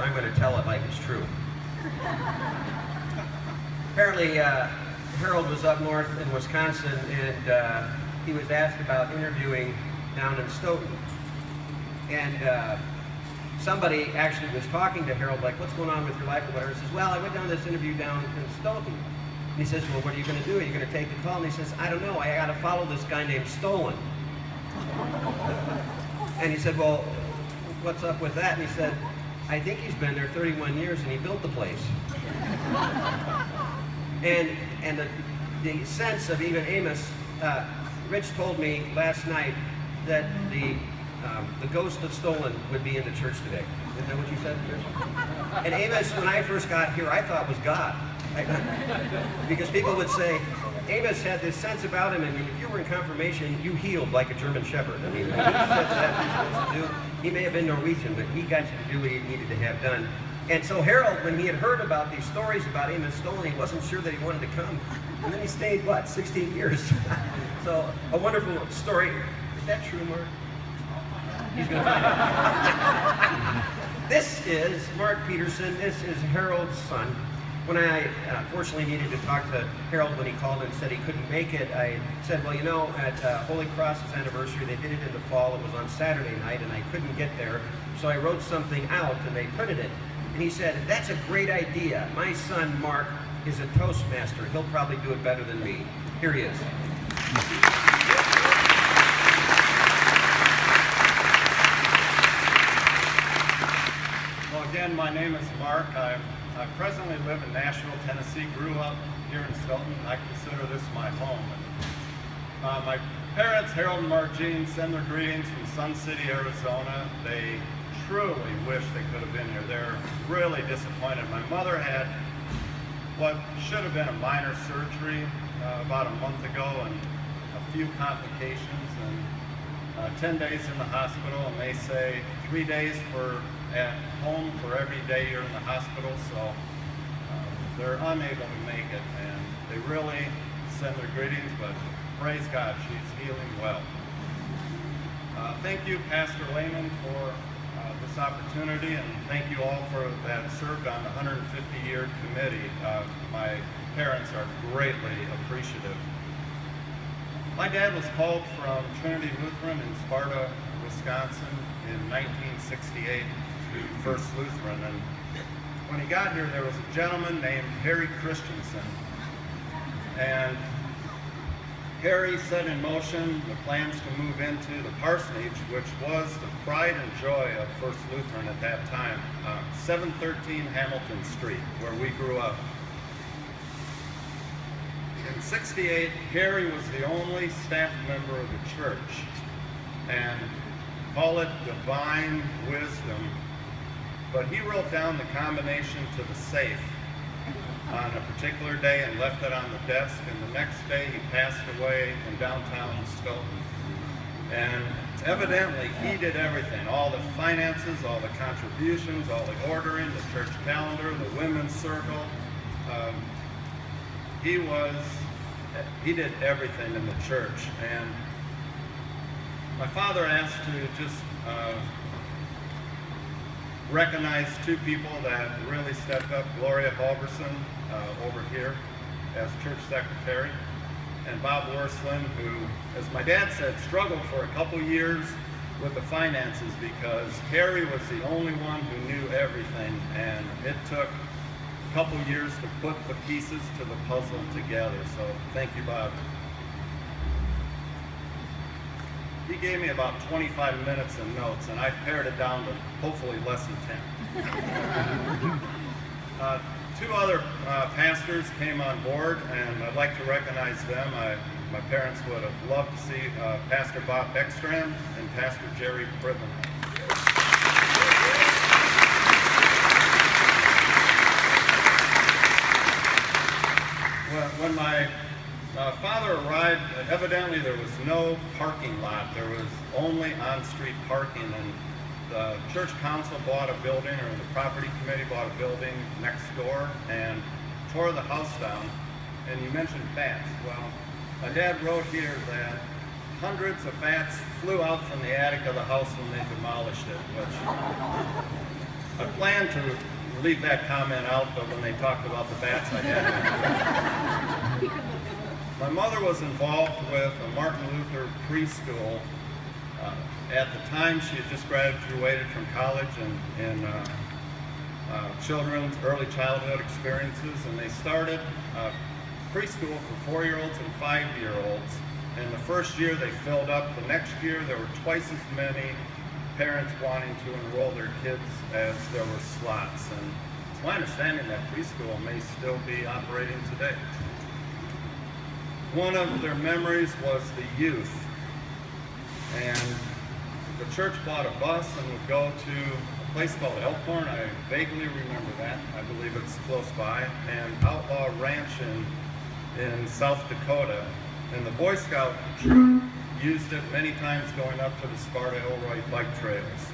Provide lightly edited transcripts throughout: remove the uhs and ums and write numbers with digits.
I'm going to tell it like it's true. Apparently, Harold was up north in Wisconsin, and he was asked about interviewing down in Stoughton. And somebody actually was talking to Harold, like, what's going on with your life or whatever. He says, well, I went down this interview down in Stoughton. And he says, well, what are you going to do? Are you going to take the call? And he says, I don't know. I got to follow this guy named Stolen. And he said, well, what's up with that? And he said, I think he's been there 31 years and he built the place. And the sense of even Amos, Rich told me last night that the ghost of Stolen would be in the church today. Isn't that what you said, Rich? And Amos, when I first got here, I thought was God. Because people would say, Amos had this sense about him, and if you were in confirmation, you healed like a German shepherd. I mean, that's what you're supposed to do. He may have been Norwegian, but he got you to do what he needed to have done. And so Harold, when he had heard about these stories about Amos Stolen, he wasn't sure that he wanted to come. And then he stayed, 16 years? So, a wonderful story. Is that true, Mark? He's going to find out. This is Mark Peterson. This is Harold's son. When I fortunately needed to talk to Harold when he called and said he couldn't make it, I said, well, you know, at Holy Cross's anniversary, they did it in the fall. It was on Saturday night, and I couldn't get there. So I wrote something out, and they printed it. And he said, that's a great idea. My son, Mark, is a Toastmaster. He'll probably do it better than me. Here he is. Well, again, my name is Mark. I presently live in Nashville, Tennessee. Grew up here in Stoughton. I consider this my home. My parents, Harold and Mark Jean, send their greetings from Sun City, Arizona. They truly wish they could have been here. They're really disappointed. My mother had what should have been a minor surgery about a month ago, and a few complications, and 10 days in the hospital, and they say 3 days at home for every day you're in the hospital, so they're unable to make it, and they really send their greetings, but praise God, she's healing well. Thank you, Pastor Lehman, for this opportunity, and thank you all for that served on the 150-year committee. My parents are greatly appreciative. My dad was called from Trinity Lutheran in Sparta, Wisconsin in 1968 to First Lutheran, and when he got here there was a gentleman named Harry Christensen, and Harry set in motion the plans to move into the parsonage, which was the pride and joy of First Lutheran at that time, 713 Hamilton Street, where we grew up. In '68, Harry was the only staff member of the church, and call it divine wisdom, but he wrote down the combination to the safe on a particular day and left it on the desk, and the next day he passed away in downtown Stoughton. And evidently he did everything, all the finances, all the contributions, all the ordering, the church calendar, the women's circle. He did everything in the church. And my father asked to just recognize two people that really stepped up. Gloria Halverson over here as church secretary, and Bob Worslin, who, as my dad said, struggled for a couple years with the finances because Harry was the only one who knew everything, and it took a couple years to put the pieces to the puzzle together. So thank you, Bob. He gave me about 25 minutes of notes, and I've pared it down to hopefully less than 10. Two other pastors came on board, and I'd like to recognize them. My parents would have loved to see Pastor Bob Beckstrand and Pastor Jerry Priven. When my father arrived, evidently there was no parking lot. There was only on-street parking, and the church council bought a building, or the property committee bought a building next door and tore the house down. And you mentioned bats. Well, my dad wrote here that hundreds of bats flew out from the attic of the house when they demolished it, which I planned to leave that comment out, but when they talked about the bats, I had to. My mother was involved with a Martin Luther preschool. At the time, she had just graduated from college in children's early childhood experiences, and they started preschool for 4-year-olds and 5-year-olds. And the first year they filled up. The next year there were twice as many parents wanting to enroll their kids as there were slots. And it's my understanding that preschool may still be operating today. One of their memories was the youth. And the church bought a bus and would go to a place called Elkhorn. I vaguely remember that. I believe it's close by. And Outlaw Ranch in South Dakota. And the Boy Scout troop used it many times going up to the Sparta-Elroy bike trails.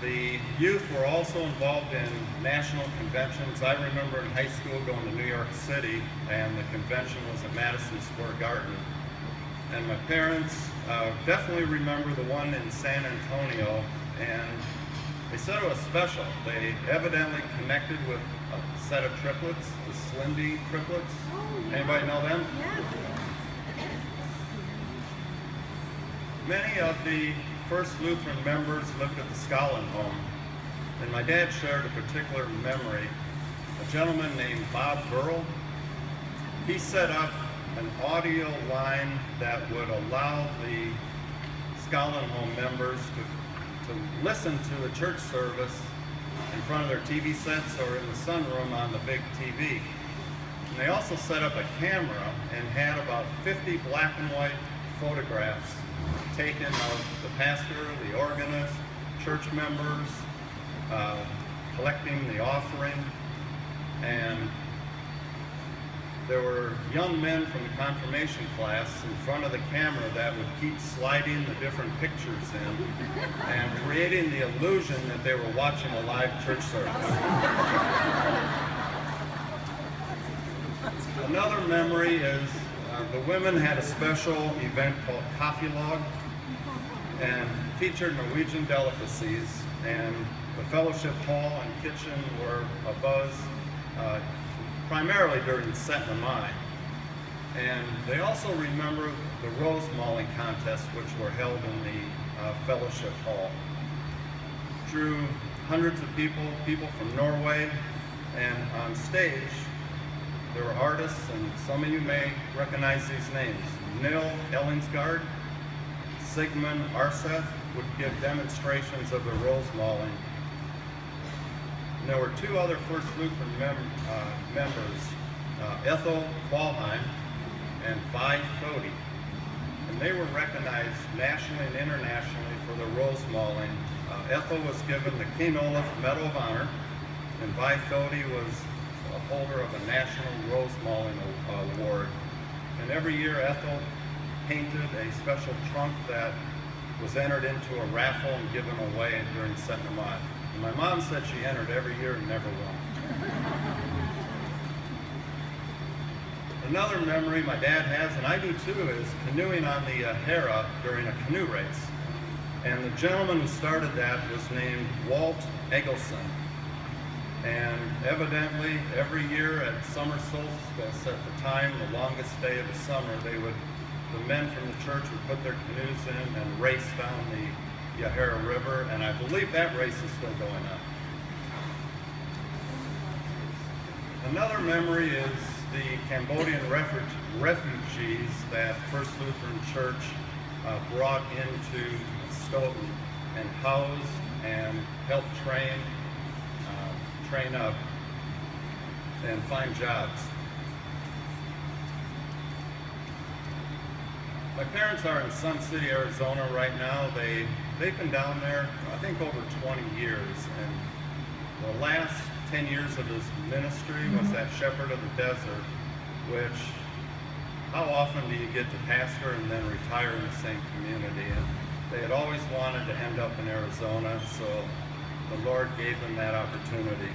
The youth were also involved in national conventions. I remember in high school going to New York City, and the convention was at Madison Square Garden. And my parents definitely remember the one in San Antonio, and they said it was special. They evidently connected with a set of triplets, the Slindy triplets. Anybody know them? Yeah. Many of the First Lutheran members lived at the Scollin home, and my dad shared a particular memory. A gentleman named Bob Burrell, he set up an audio line that would allow the Scollin home members to listen to a church service in front of their TV sets or in the sunroom on the big TV. And they also set up a camera and had about 50 black and white photographs taken of the pastor, the organist, church members, collecting the offering. And there were young men from the confirmation class in front of the camera that would keep sliding the different pictures in and creating the illusion that they were watching a live church service. Another memory is the women had a special event called Coffee Log and featured Norwegian delicacies, and the fellowship hall and kitchen were abuzz primarily during Setna Mai. And they also remember the rose mauling contests, which were held in the fellowship hall. Drew hundreds of people from Norway, and on stage there were artists, and some of you may recognize these names. Nil Ellingsgaard, Sigmund Arseth would give demonstrations of the rose mauling. And there were two other First Lutheran members, Ethel Qualheim and Vi Fody. And they were recognized nationally and internationally for the rose mauling. Ethel was given the King Olaf Medal of Honor, and Vi Fody was a holder of a National Rose Mauling Award. And every year Ethel painted a special trunk that was entered into a raffle and given away during Setna Mai. And my mom said she entered every year and never won. Another memory my dad has, and I do too, is canoeing on the Hera during a canoe race. And the gentleman who started that was named Walt Eggleston. And evidently, every year at summer solstice, at the time, the longest day of the summer, the men from the church would put their canoes in and race down the Yahara River, and I believe that race is still going on. Another memory is the Cambodian refugees that First Lutheran Church brought into Stoughton and housed and helped train up and find jobs. My parents are in Sun City, Arizona right now. They've been down there, I think, over 20 years, and the last 10 years of his ministry was at Shepherd of the Desert, which, how often do you get to pastor and then retire in the same community? And they had always wanted to end up in Arizona, so the Lord gave them that opportunity.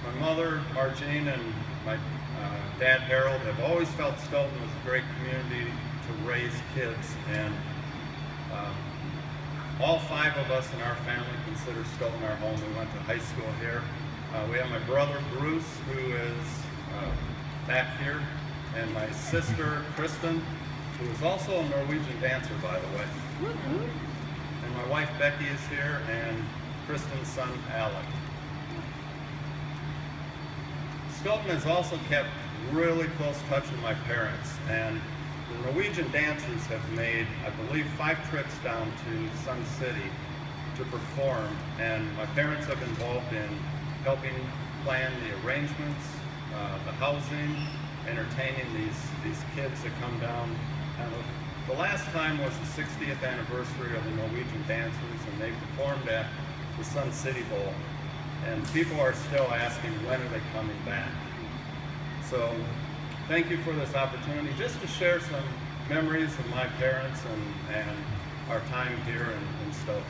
My mother, Margene, and my dad, Harold, have always felt Stoughton was a great community to raise kids, and All 5 of us in our family consider Stoughton our home. We went to high school here. We have my brother Bruce, who is back here, and my sister Kristen, who is also a Norwegian dancer, by the way. And my wife Becky is here, and Kristen's son Alec. Stoughton has also kept really close touch with my parents, and the Norwegian dancers have made, I believe, 5 trips down to Sun City to perform, and my parents have been involved in helping plan the arrangements, the housing, entertaining these kids that come down. And the last time was the 60th anniversary of the Norwegian dancers, and they performed at the Sun City Bowl. And people are still asking, when are they coming back? So thank you for this opportunity, just to share some memories of my parents and our time here in Stoughton.